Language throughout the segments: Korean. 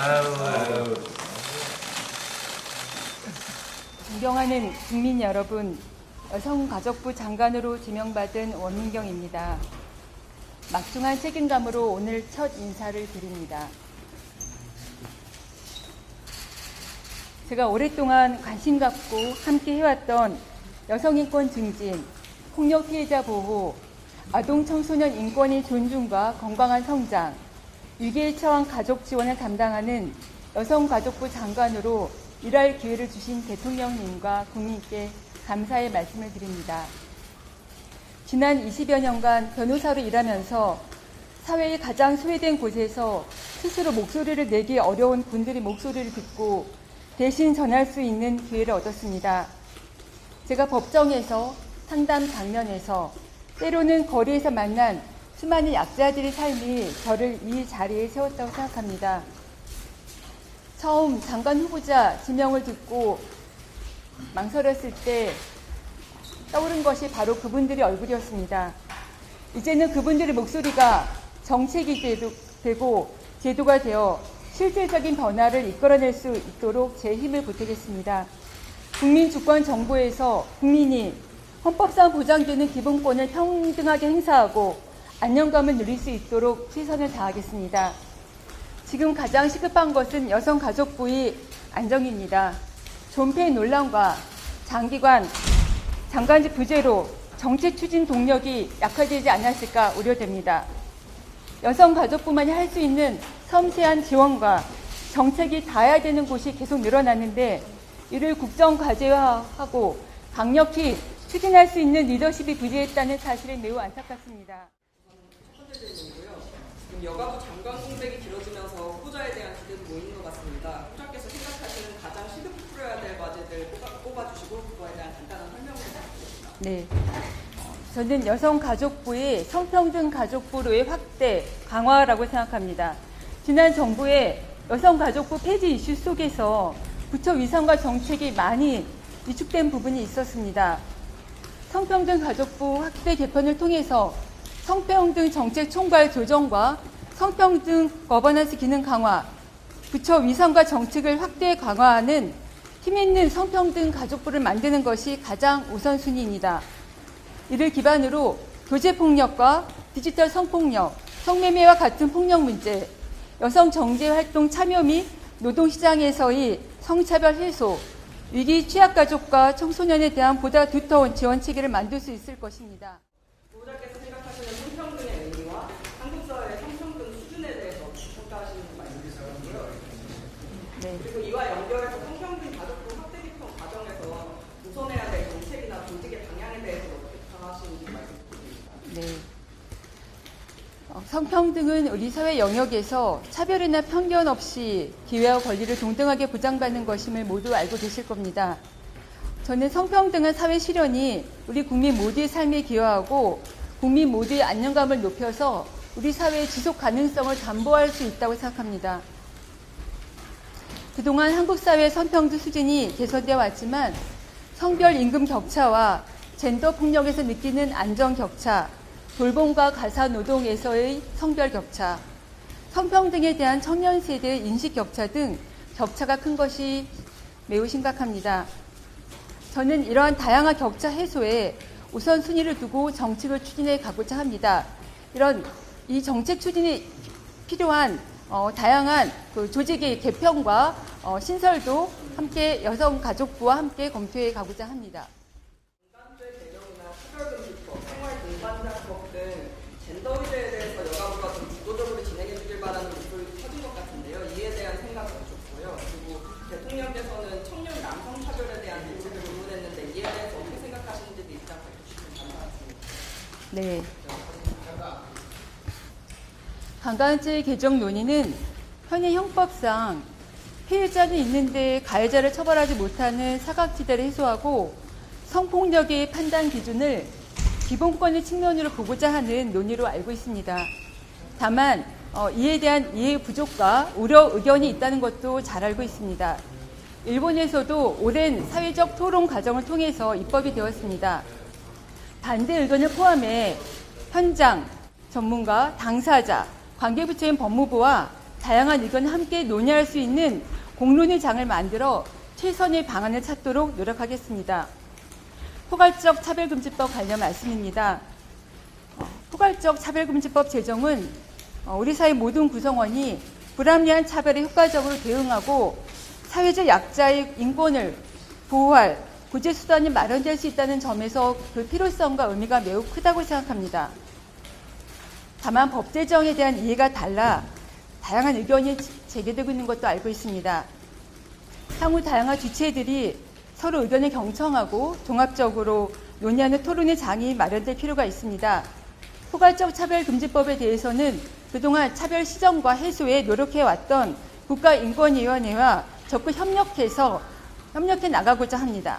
아유. 존경하는 국민 여러분, 여성가족부 장관으로 지명받은 원민경입니다. 막중한 책임감으로 오늘 첫 인사를 드립니다. 제가 오랫동안 관심 갖고 함께 해왔던 여성인권 증진, 폭력 피해자 보호, 아동 청소년 인권의 존중과 건강한 성장, 위기에 처한 가족 지원을 담당하는 여성가족부 장관으로 일할 기회를 주신 대통령님과 국민께 감사의 말씀을 드립니다. 지난 20여 년간 변호사로 일하면서 사회의 가장 소외된 곳에서 스스로 목소리를 내기 어려운 분들의 목소리를 듣고 대신 전할 수 있는 기회를 얻었습니다. 제가 법정에서, 상담 장면에서, 때로는 거리에서 만난 수많은 약자들의 삶이 저를 이 자리에 세웠다고 생각합니다. 처음 장관 후보자 지명을 듣고 망설였을 때 떠오른 것이 바로 그분들의 얼굴이었습니다. 이제는 그분들의 목소리가 정책이 되고 제도가 되어 실질적인 변화를 이끌어낼 수 있도록 제 힘을 보태겠습니다. 국민주권정부에서 국민이 헌법상 보장되는 기본권을 평등하게 행사하고 안정감을 누릴 수 있도록 최선을 다하겠습니다. 지금 가장 시급한 것은 여성가족부의 안정입니다. 존폐 논란과 장기간 장관직 부재로 정책 추진 동력이 약화되지 않았을까 우려됩니다. 여성가족부만이 할 수 있는 섬세한 지원과 정책이 닿아야 되는 곳이 계속 늘어났는데 이를 국정과제화하고 강력히 추진할 수 있는 리더십이 부재했다는 사실은 매우 안타깝습니다. 첫 번째 질문이고요. 지금 여가부 장관 공백이 길어지면서 후보자에 대한 기대도 모이는 것 같습니다. 후보자께서 생각하시는 가장 시급히 풀어야 될 과제들 꼽아주시고 그거에 대한 간단한 설명을 부탁드립니다. 네. 저는 여성가족부의 성평등 가족부로의 확대, 강화라고 생각합니다. 지난 정부의 여성가족부 폐지 이슈 속에서 부처 위상과 정책이 많이 위축된 부분이 있었습니다. 성평등 가족부 확대 개편을 통해서 성평등 정책 총괄 조정과 성평등 거버넌스 기능 강화, 부처 위상과 정책을 확대 강화하는 힘있는 성평등 가족부를 만드는 것이 가장 우선순위입니다. 이를 기반으로 교제폭력과 디지털 성폭력, 성매매와 같은 폭력 문제, 여성 정제활동 참여 및 노동시장에서의 성차별 해소, 위기 취약가족과 청소년에 대한 보다 두터운 지원 체계를 만들 수 있을 것입니다. 후보자께서 생각하시는 성평등의 의미와 한국 사회의 성평등 수준에 대해서 평가하시는 말씀이시고요. 네. 그리고 이와 연결해서 성평등 가족부 확대 개편 과정에서 우선해야 될 정책이나 조직의 방향에 대해서 어떻게 평가하시는지 말씀드립니다. 네. 성평등은 우리 사회 영역에서 차별이나 편견 없이 기회와 권리를 동등하게 보장받는 것임을 모두 알고 계실 겁니다. 저는 성평등한 사회 실현이 우리 국민 모두의 삶에 기여하고 국민 모두의 안정감을 높여서 우리 사회의 지속 가능성을 담보할 수 있다고 생각합니다. 그동안 한국 사회의 성평등 수준이 개선되어 왔지만 성별 임금 격차와 젠더 폭력에서 느끼는 안전 격차, 돌봄과 가사 노동에서의 성별 격차, 성평등에 대한 청년 세대의 인식 격차 등 격차가 큰 것이 매우 심각합니다. 저는 이러한 다양한 격차 해소에 우선순위를 두고 정책을 추진해 가고자 합니다. 이 정책 추진이 필요한 다양한 조직의 개편과 신설도 함께 여성가족부와 함께 검토해 가고자 합니다. 인간죄 개념이나 차별금지법, 생활동반자법 등 젠더 의제에 대해서 여가부가 좀 주도적으로 진행해 주길 바라는 목소리도 커진 것 같은데요. 이에 대한 생각은 어떻고요? 그리고 대통령께서는 청년 남성 차별에 대한 논의를 의논했는데 이에 대해서 어떻게 생각하시는지도 입장 밝혀주시면 감사하겠습니다. 네. 강간죄 개정 논의는 현행 형법상 피해자는 있는데 가해자를 처벌하지 못하는 사각지대를 해소하고 성폭력의 판단 기준을 기본권의 측면으로 보고자 하는 논의로 알고 있습니다. 다만 이에 대한 이해 부족과 우려 의견이 있다는 것도 잘 알고 있습니다. 일본에서도 오랜 사회적 토론 과정을 통해서 입법이 되었습니다. 반대 의견을 포함해 현장, 전문가, 당사자, 관계부처인 법무부와 다양한 의견을 함께 논의할 수 있는 공론의 장을 만들어 최선의 방안을 찾도록 노력하겠습니다. 포괄적 차별금지법 관련 말씀입니다. 포괄적 차별금지법 제정은 우리 사회 모든 구성원이 불합리한 차별에 효과적으로 대응하고 사회적 약자의 인권을 보호할 구제 수단이 마련될 수 있다는 점에서 그 필요성과 의미가 매우 크다고 생각합니다. 다만 법 제정에 대한 이해가 달라 다양한 의견이 제기되고 있는 것도 알고 있습니다. 향후 다양한 주체들이 서로 의견을 경청하고 종합적으로 논의하는 토론의 장이 마련될 필요가 있습니다. 포괄적 차별금지법에 대해서는 그동안 차별 시정과 해소에 노력해왔던 국가인권위원회와 적극 협력해 나가고자 합니다.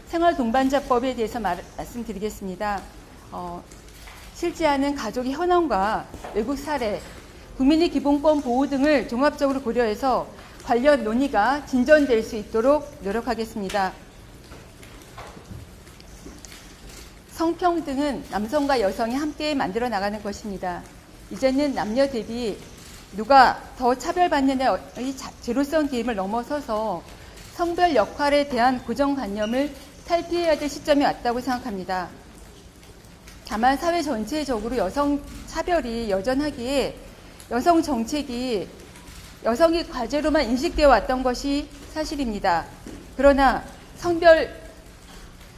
생활동반자법에 대해서 말씀드리겠습니다. 실제하는 가족의 현황과 외국 사례, 국민의 기본권 보호 등을 종합적으로 고려해서 관련 논의가 진전될 수 있도록 노력하겠습니다. 성평등은 남성과 여성이 함께 만들어 나가는 것입니다. 이제는 남녀 대비 누가 더 차별받느냐의 제로성 게임을 넘어서서 성별 역할에 대한 고정관념을 탈피해야 될 시점이 왔다고 생각합니다. 다만 사회 전체적으로 여성 차별이 여전하기에 여성 정책이 여성의 과제로만 인식되어 왔던 것이 사실입니다. 그러나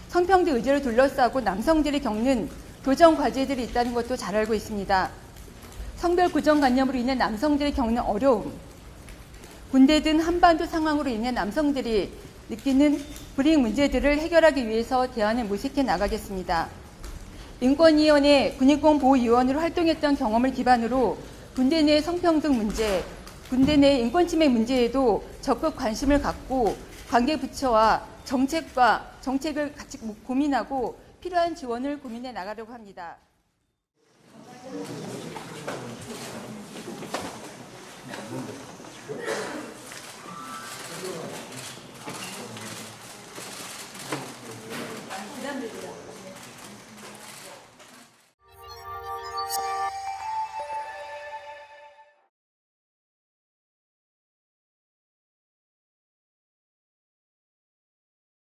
성평등 의제를 둘러싸고 남성들이 겪는 교정 과제들이 있다는 것도 잘 알고 있습니다. 성별 고정관념으로 인해 남성들이 겪는 어려움, 군대든 한반도 상황으로 인해 남성들이 느끼는 불이익 문제들을 해결하기 위해서 대안을 모색해 나가겠습니다. 인권위원회 군인권보호위원으로 활동했던 경험을 기반으로 군대 내 성평등 문제, 군대 내 인권침해 문제에도 적극 관심을 갖고 관계 부처와 정책을 같이 고민하고 필요한 지원을 고민해 나가려고 합니다.